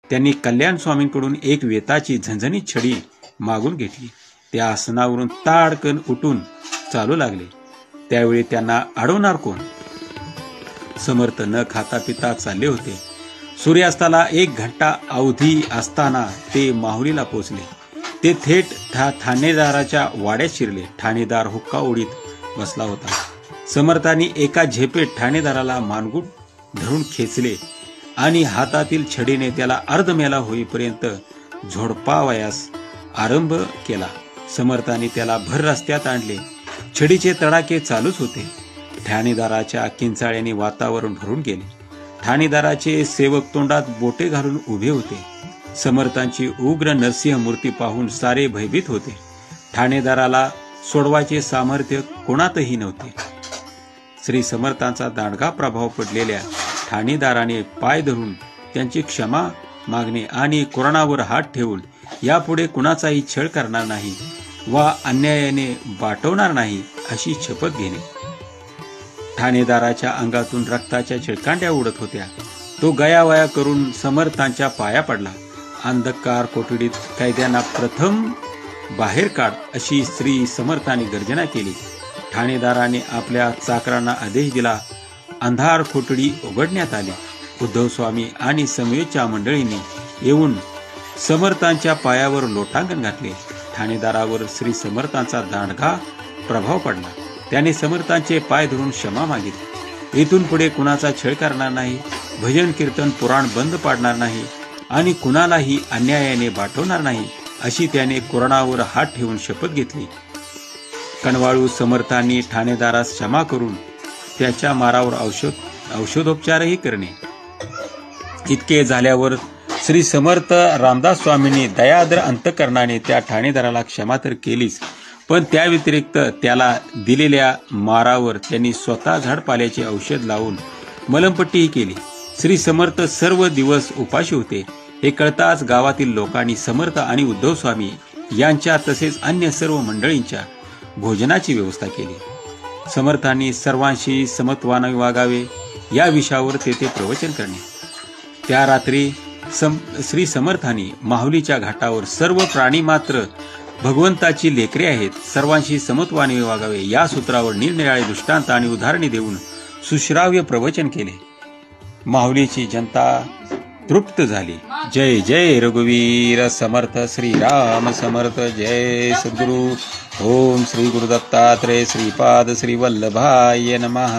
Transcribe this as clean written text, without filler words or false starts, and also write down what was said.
त्यांनी कल्याण स्वामींकडून एक वेताची झणझणीत छडी मागून घेतली. त्या आसनावरून ताडकन उठून चालू लागले. त्यावेळी त्यांना अडवणार कोण? समर्थ न खाता पिता चालले होते. सूर्यास्ताला 1 घंटा अवधी असताना ते माहुलीला पोचले. ते थेट ठाणेदाराच्या वाड्यात शिरले. ठाणेदार हुक्का ओढीत बसला होता. समर्थांनी एका झेपेत ठाणेदाराला मानगूट धरून खेचले आणि हातातील छडीने त्याला अर्धमेला होईपर्यंत झोडपावयास आरंभ केला. समर्थांनी त्याला भर रस्त्यात आणले. छडीचे तडाखे चालूच होते. ठाणेदाराच्या किंचाळ्याने वातावरण भरून गेले. ठाणेदाराचे सेवक तोंडात बोटे घालून उभे होते. समर्थांची उग्र नरसिंह मूर्ती पाहून सारे भयभीत होते. ठाणेदाराला सोडवायचे सामर्थ्य कोणातही नव्हते. श्री समर्थांचा दांडगा प्रभाव पडलेल्या ठाणेदाराने पाय धरून त्यांची क्षमा मागणे आणि कोरोनावर हात ठेवून यापुढे कुणाचाही छळ करणार नाही वा अन्यायाने वाटवणार नाही अशी शपथ घेणे. ठाणेदाराच्या अंगातून रक्ताच्या चिळकांड्या उडत होत्या. तो गयावया करून समर्थांच्या पाया पडला. अंधकार कोठडीत कैद्यांना प्रथम बाहेर काढ अशी श्री समर्थांनी गर्जना केली. ठाणेदाराने आपल्या चाकरांना आदेश दिला. अंधार कोठडी उघडण्यात आली. उद्धव स्वामी आणि समवेतच्या मंडळींनी येऊन समर्थांच्या पायावर लोटांगण घातले. ठाणेदारावर श्री समर्थांचा दांडगा प्रभाव पडला. त्याने समर्थांचे पाय धरून क्षमा मागितली. इथून पुढे कुणाचा छळ करणार नाही, भजन कीर्तन पुराण बंद पाडणार नाही आणि कुणालाही अन्यायाने वाटवणार नाही अशी त्याने कोरोनावर हात ठेवून शपथ घेतली. कणवाळू समर्थांनी ठाणेदारास क्षमा करून त्याच्या मारावर औषधोपचारही करणे. इतके झाल्यावर श्री समर्थ रामदास स्वामींनी दयाद्र अंतकरणाने त्या ठाणेदाराला क्षमा तर केलीच, पण त्या व्यतिरिक्त त्याला दिलेल्या मारावर त्यांनी स्वतः झाडपाल्याचे औषध लावून मलमपट्टीही केली. श्री समर्थ सर्व दिवस उपाशी होते. हे कळताच गावातील लोकांनी समर्थ आणि उद्धव स्वामी यांच्या तसेच अन्य सर्व मंडळींच्या भोजनाची व्यवस्था केली. समर्थांनी सर्वांशी समत्वाने वागावे या विषयावर तेथे प्रवचन करणे. त्या रात्री श्री समर्थांनी माहुलीच्या घाटावर सर्व प्राणी मात्र भगवंताची लेकरे आहेत, सर्वांशी समत्वाने वागावे या सूत्रावर निरनिराळे दृष्टांत आणि उदाहरणे देऊन सुश्राव्य प्रवचन केले. माहुलीची जनता तृप्त झाली. जय जय रघुवीर समर्थ श्रीराम समर्थ. जय सद्गुरु. ओम श्री गुरुदत्तात्रेय श्रीपाद श्री वल्लभाय नमः.